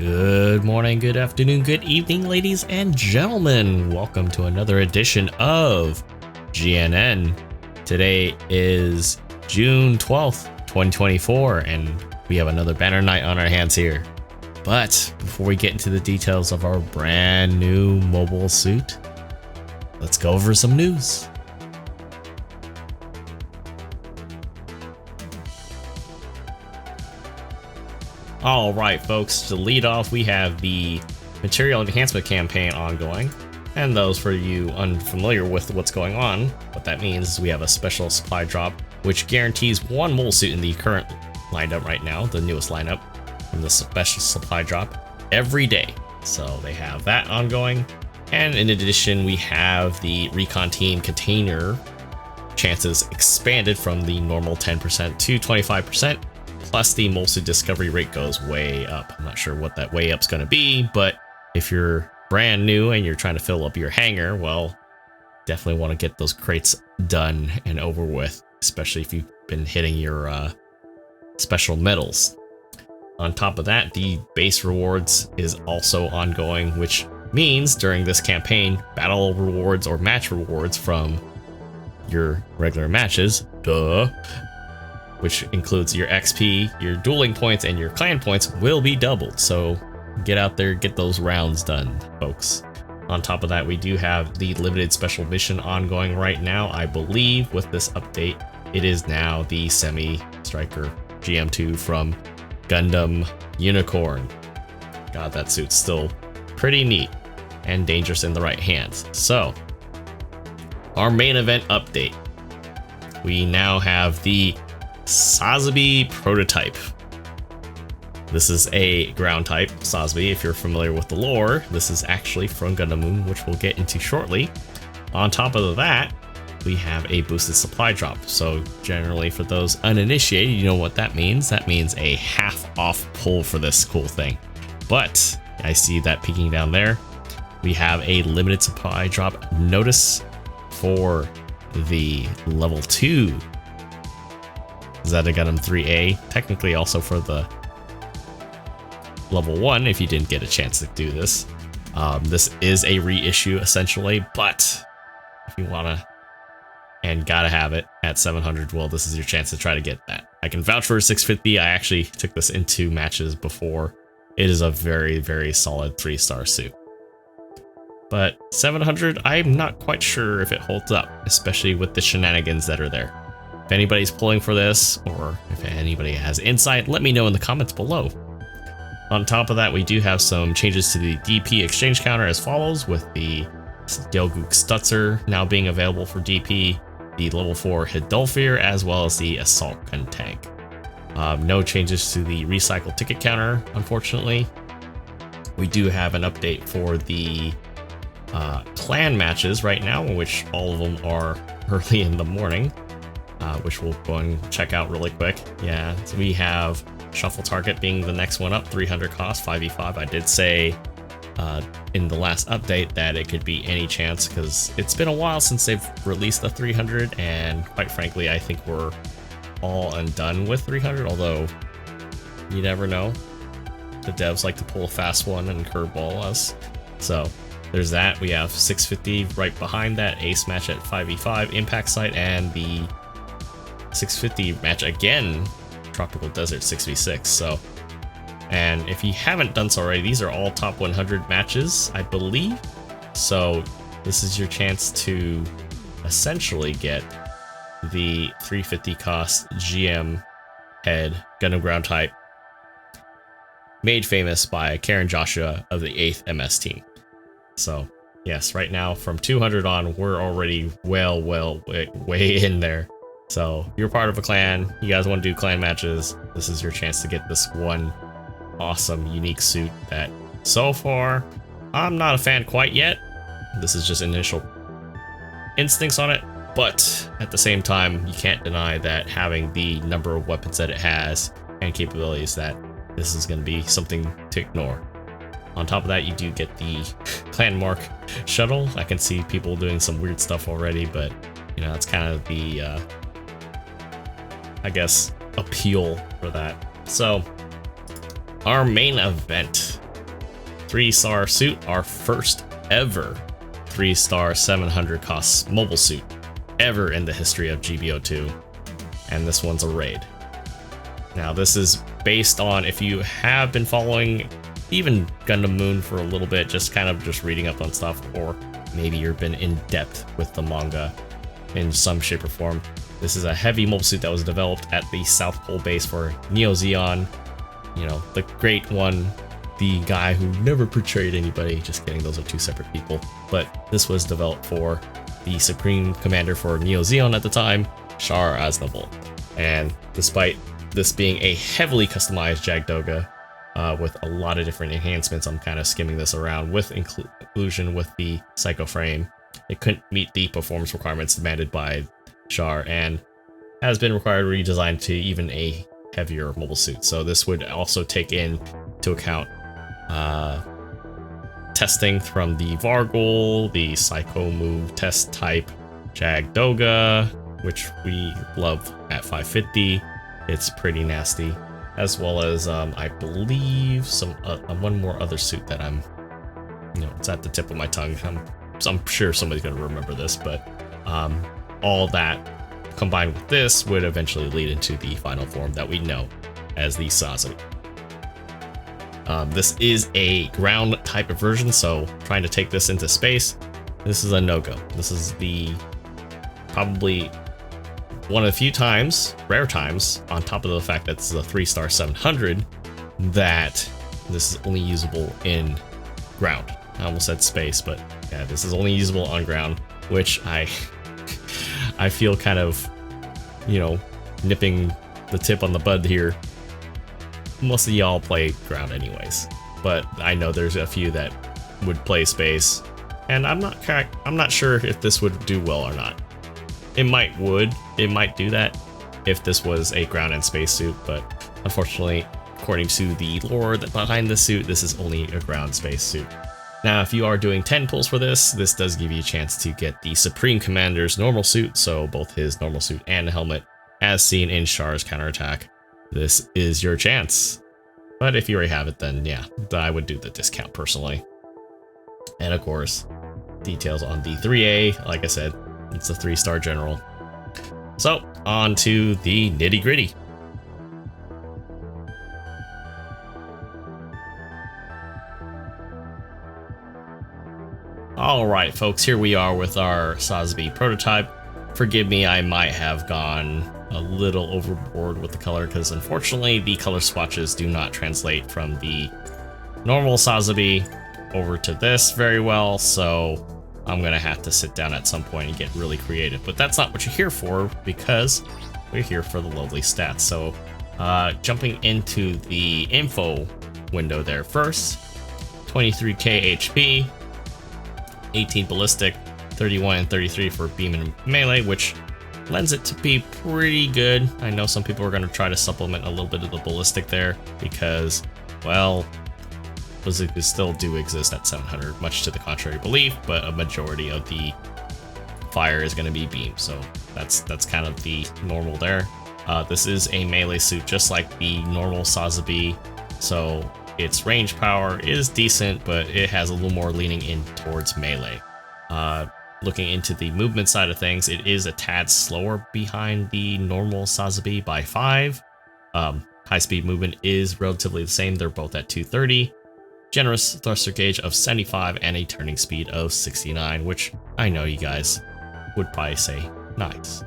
Good morning, good afternoon, good evening, ladies and gentlemen. Welcome to another edition of GNN. Today is June 12th, 2024, and we have another banner night on our hands here. But before we get into the details of our brand new mobile suit, let's go over some news. Alright folks, to lead off we have the Material Enhancement Campaign ongoing, and those for you unfamiliar with what's going on, what that means is we have a special supply drop which guarantees one mole suit in the current lineup right now, the newest lineup from the special supply drop, every day. So they have that ongoing, and in addition we have the Recon Team container chances expanded from the normal 10% to 25%. Plus the mole suit discovery rate goes way up. I'm not sure what that way up's going to be, but if you're brand new and you're trying to fill up your hangar, well, definitely want to get those crates done and over with, especially if you've been hitting your special medals. On top of that, the base rewards is also ongoing, which means during this campaign, battle rewards or match rewards from your regular matches, which includes your XP, your dueling points, and your clan points will be doubled. So get out there, get those rounds done, folks. On top of that, we do have the limited special mission ongoing right now. I believe with this update, it is now the Semi-Striker GM2 from Gundam Unicorn. God, that suit's still pretty neat and dangerous in the right hands. So, our main event update. We now have the Sazabi Prototype. This is a ground type Sazabi. If you're familiar with the lore, this is actually from Gundam Moon, which we'll get into shortly. On top of that, we have a boosted supply drop. So generally for those uninitiated, you know what that means. That means a half off pull for this cool thing. But I see that peeking down there. We have a limited supply drop notice for the level 2 Gundam 3A, technically also for the level 1 if you didn't get a chance to do this. This is a reissue essentially, but if you wanna and gotta have it at 700, well, this is your chance to try to get that. I can vouch for 650. I actually took this into matches before. It is a very, very solid 3-star suit. But 700, I'm not quite sure if it holds up, especially with the shenanigans that are there. If anybody's pulling for this, or if anybody has insight, let me know in the comments below. On top of that, we do have some changes to the DP exchange counter as follows, with the Delguk Stutzer now being available for DP, the level 4 Hidolfir, as well as the Assault Gun Tank. No changes to the recycle ticket counter, unfortunately. We do have an update for the clan matches right now, which all of them are early in the morning. Which we'll go and check out really quick. Yeah, so we have Shuffle Target being the next one up, 300 cost, 5v5. I did say in the last update that it could be any chance because it's been a while since they've released the 300, and quite frankly, I think we're all undone with 300, although you never know. The devs like to pull a fast one and curveball us. So there's that. We have 650 right behind that, Ace match at 5v5, Impact Site, and the 650 match again, Tropical Desert 6v6. So, and if you haven't done so already, these are all top 100 matches, I believe. So this is your chance to essentially get the 350 cost GM head Gundam ground type, made famous by Karen Joshua of the 8th MS team. So yes, right now from 200 on, we're already way in there. So if you're part of a clan, you guys want to do clan matches, this is your chance to get this one awesome unique suit that so far I'm not a fan quite yet. This is just initial instincts on it, but at the same time you can't deny that having the number of weapons that it has and capabilities, that this is going to be something to ignore. On top of that, you do get the clan mark shuttle. I can see people doing some weird stuff already, but you know, that's kind of the I guess appeal for that. So our main event 3-star suit, our first ever 3-star 700 cost mobile suit ever in the history of GBO2. And this one's a raid. Now this is based on, if you have been following even Gundam Moon for a little bit, just reading up on stuff, or maybe you've been in depth with the manga in some shape or form. This is a heavy mobile suit that was developed at the South Pole base for Neo Zeon. You know, the great one, the guy who never portrayed anybody. Just kidding, those are two separate people. But this was developed for the Supreme Commander for Neo Zeon at the time, Char Aznavour. And despite this being a heavily customized Jagdoga, with a lot of different enhancements, I'm kind of skimming this around with inclusion with the Psycho Frame. It couldn't meet the performance requirements demanded by Char and has been required redesigned to even a heavier mobile suit. So this would also take into account testing from the Vargol, the Psycho Move test type Jagdoga, which we love at 550. It's pretty nasty, as well as I believe some one more other suit that it's at the tip of my tongue. I'm sure somebody's gonna remember this, but all that combined with this would eventually lead into the final form that we know as the Sazabi. This is a ground type of version, so trying to take this into space, this is a no-go. This is probably one of the few times, rare times, on top of the fact that this is a 3-star 700, that this is only usable in ground. I almost said space, but yeah, this is only usable on ground, which I feel kind of, nipping the tip on the bud here. Most of y'all play ground anyways, but I know there's a few that would play space, and I'm not sure if this would do well or not. It might do that if this was a ground and space suit, but unfortunately, according to the lore behind the suit, this is only a ground space suit. Now, if you are doing 10 pulls for this does give you a chance to get the Supreme Commander's normal suit, so both his normal suit and helmet, as seen in Char's counterattack. This is your chance. But if you already have it, then yeah, I would do the discount personally. And of course, details on the 3A, like I said, it's a 3-star general. So, on to the nitty-gritty. Alright folks, here we are with our Sazabi prototype. Forgive me, I might have gone a little overboard with the color, because unfortunately the color swatches do not translate from the normal Sazabi over to this very well, so I'm gonna have to sit down at some point and get really creative. But that's not what you're here for, because we're here for the lovely stats. So jumping into the info window there first, 23k HP, 18 ballistic, 31 and 33 for beam and melee, which lends it to be pretty good. I know some people are going to try to supplement a little bit of the ballistic there because, well, bazookas still do exist at 700, much to the contrary belief, but a majority of the fire is going to be beam, so that's kind of the normal there. This is a melee suit just like the normal Sazabi, so its range power is decent, but it has a little more leaning in towards melee. Looking into the movement side of things, it is a tad slower behind the normal Sazabi by 5. High speed movement is relatively the same, they're both at 230. Generous thruster gauge of 75 and a turning speed of 69, which I know you guys would probably say nice.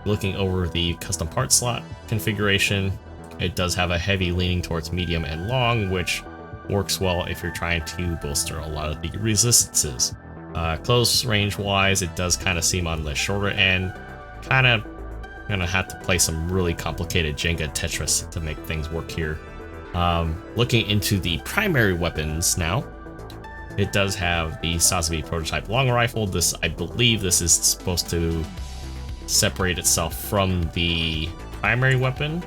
Looking over the custom part slot configuration, it does have a heavy leaning towards medium and long, which works well if you're trying to bolster a lot of the resistances. Close range wise, it does kind of seem on the shorter end. Kind of gonna have to play some really complicated Jenga Tetris to make things work here. Looking into the primary weapons now, it does have the Sazabi prototype long rifle. I believe this is supposed to separate itself from the primary weapon,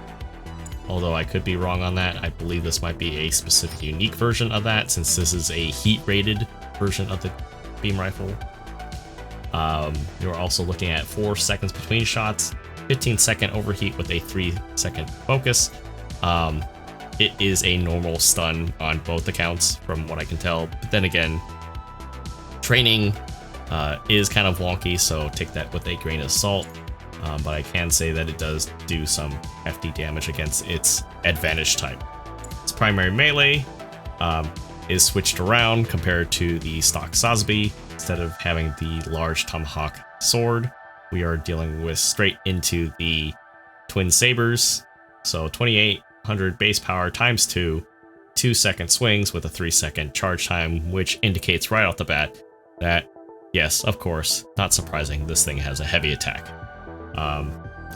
although I could be wrong on that. I believe this might be a specific unique version of that, since this is a heat rated version of the beam rifle. You're also looking at 4 seconds between shots, 15-second overheat with a 3-second focus. it is a normal stun on both accounts from what I can tell. But then again, training is kind of wonky, so take that with a grain of salt. But I can say that it does do some hefty damage against its advantage type. Its primary melee is switched around compared to the stock Sazabi. Instead of having the large tomahawk sword, we are dealing with straight into the twin sabers. So 2800 base power times 2-second swings with a 3-second charge time, which indicates right off the bat that, yes, of course, not surprising, this thing has a heavy attack. I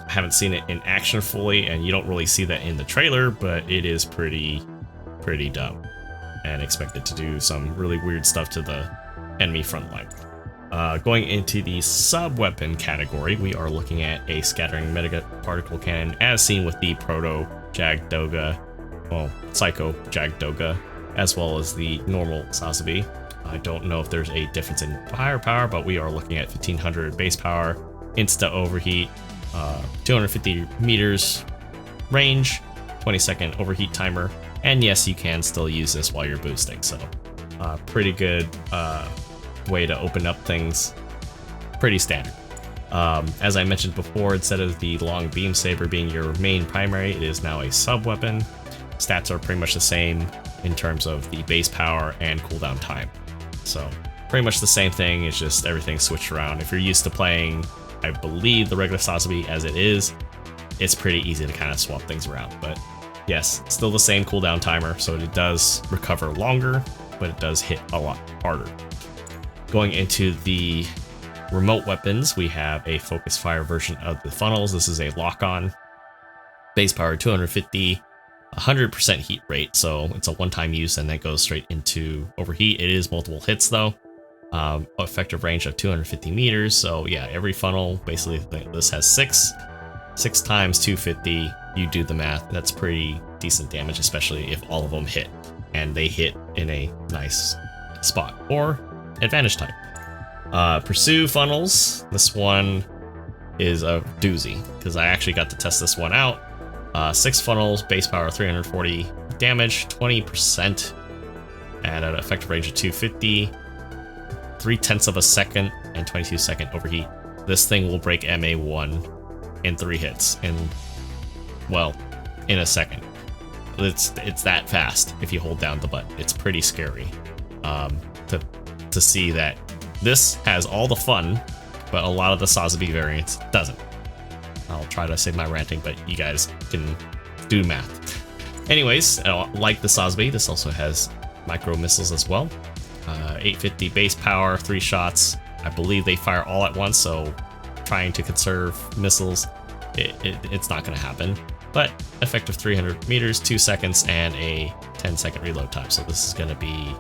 haven't seen it in action fully, and you don't really see that in the trailer, but it is pretty dumb, and expected to do some really weird stuff to the enemy front line. Going into the sub-weapon category, we are looking at a scattering mega particle cannon, as seen with the Proto Jagdoga, well, Psycho Jagdoga, as well as the normal Sazabi. I don't know if there's a difference in firepower, but we are looking at 1500 base power, insta overheat, 250 meters range, 20-second overheat timer, and yes, you can still use this while you're boosting, so pretty good way to open up things. Pretty standard. As I mentioned before, instead of the long beam saber being your main primary, it is now a sub weapon. Stats are pretty much the same in terms of the base power and cooldown time, so pretty much the same thing. It's just everything switched around. If you're used to playing, I believe, the regular Sazabi as it is, it's pretty easy to kind of swap things around. But yes, still the same cooldown timer, so it does recover longer, but it does hit a lot harder. Going into the remote weapons, we have a focus fire version of the funnels. This is a lock-on, base power 250, 100% heat rate, so it's a one-time use and that goes straight into overheat. It is multiple hits though. Effective range of 250 meters, so yeah, every funnel, basically this has six times 250. You do the math, that's pretty decent damage, especially if all of them hit, and they hit in a nice spot or advantage type. Pursue funnels, this one is a doozy because I actually got to test this one out. 6 funnels, base power 340 damage, 20% at an effective range of 250, 0.3 of a second, and 22-second overheat. This thing will break MA1 in 3 hits, in a second. It's that fast if you hold down the button. It's pretty scary to see that this has all the fun, but a lot of the Sazabi variants doesn't. I'll try to save my ranting, but you guys can do math. Anyways, like the Sazabi, this also has micro missiles as well. 850 base power, 3 shots. I believe they fire all at once, so trying to conserve missiles, it's not going to happen. But effective 300 meters, 2 seconds, and a 10-second reload time. So this is going to be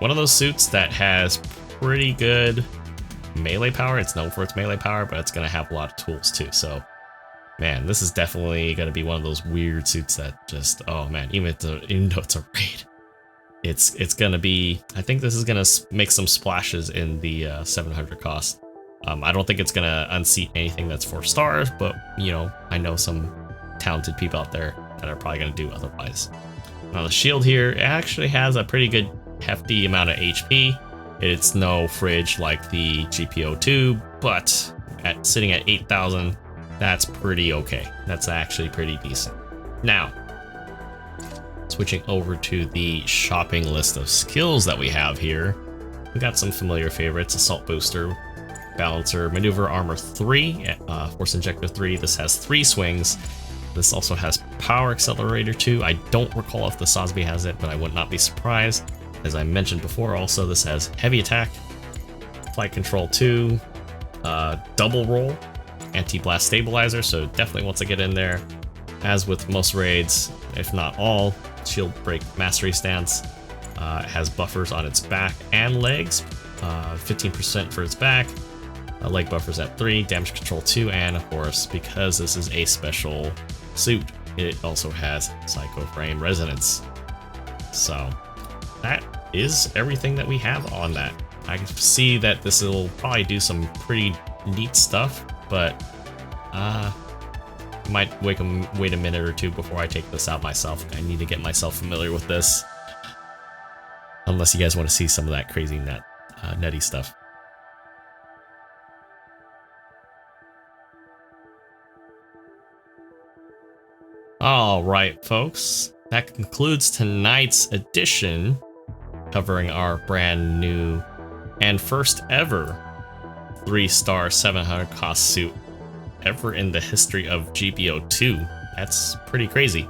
one of those suits that has pretty good melee power. It's known for its melee power, but it's going to have a lot of tools too. So, man, this is definitely going to be one of those weird suits that just, oh man, even though it's a raid, it's going to be, I think this is going to make some splashes in the 700 cost. I don't think it's going to unseat anything that's 4 stars, but, you know, I know some talented people out there that are probably going to do otherwise. Now, the shield here, it actually has a pretty good hefty amount of HP. It's no fridge like the GBO2, but sitting at 8,000, that's pretty okay. That's actually pretty decent. Now, switching over to the shopping list of skills that we have here, we got some familiar favorites: Assault Booster, Balancer, Maneuver Armor 3, Force Injector 3. This has 3 swings. This also has Power Accelerator 2. I don't recall if the Sazabi has it, but I would not be surprised. As I mentioned before, also this has Heavy Attack, Flight Control 2, Double Roll, Anti-Blast Stabilizer, so definitely wants to get in there. As with most raids, if not all, Shield Break Mastery Stance. It has buffers on its back and legs, 15% for its back, leg buffers at 3, damage control 2, and of course, because this is a special suit, it also has Psycho Frame Resonance. So that is everything that we have on that. I can see that this will probably do some pretty neat stuff, but Might wait a minute or two before I take this out myself. I need to get myself familiar with this. Unless you guys want to see some of that crazy nutty stuff. Alright, folks. That concludes tonight's edition, covering our brand new and first ever 3-star 700 cost suit ever in the history of GBO2. That's pretty crazy.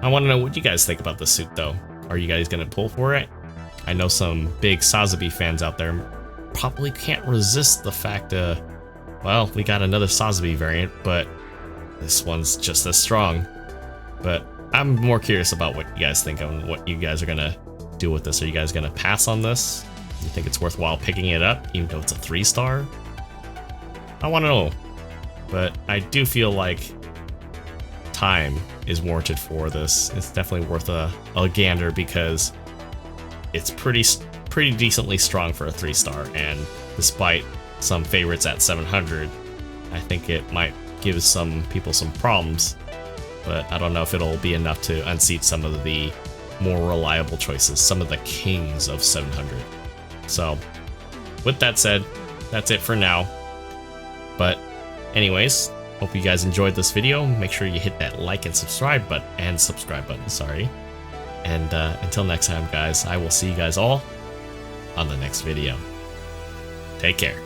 I want to know what you guys think about this suit, though. Are you guys going to pull for it? I know some big Sazabi fans out there probably can't resist the fact well, we got another Sazabi variant, but this one's just as strong. But I'm more curious about what you guys think and what you guys are going to do with this. Are you guys going to pass on this? You think it's worthwhile picking it up, even though it's a 3-star? I want to know. But I do feel like time is warranted for this. It's definitely worth a gander because it's pretty decently strong for a 3-star, and despite some favorites at 700, I think it might give some people some problems, but I don't know if it'll be enough to unseat some of the more reliable choices, some of the kings of 700. So with that said, that's it for now. But anyways, hope you guys enjoyed this video. Make sure you hit that like and subscribe button, sorry. And until next time, guys, I will see you guys all on the next video. Take care.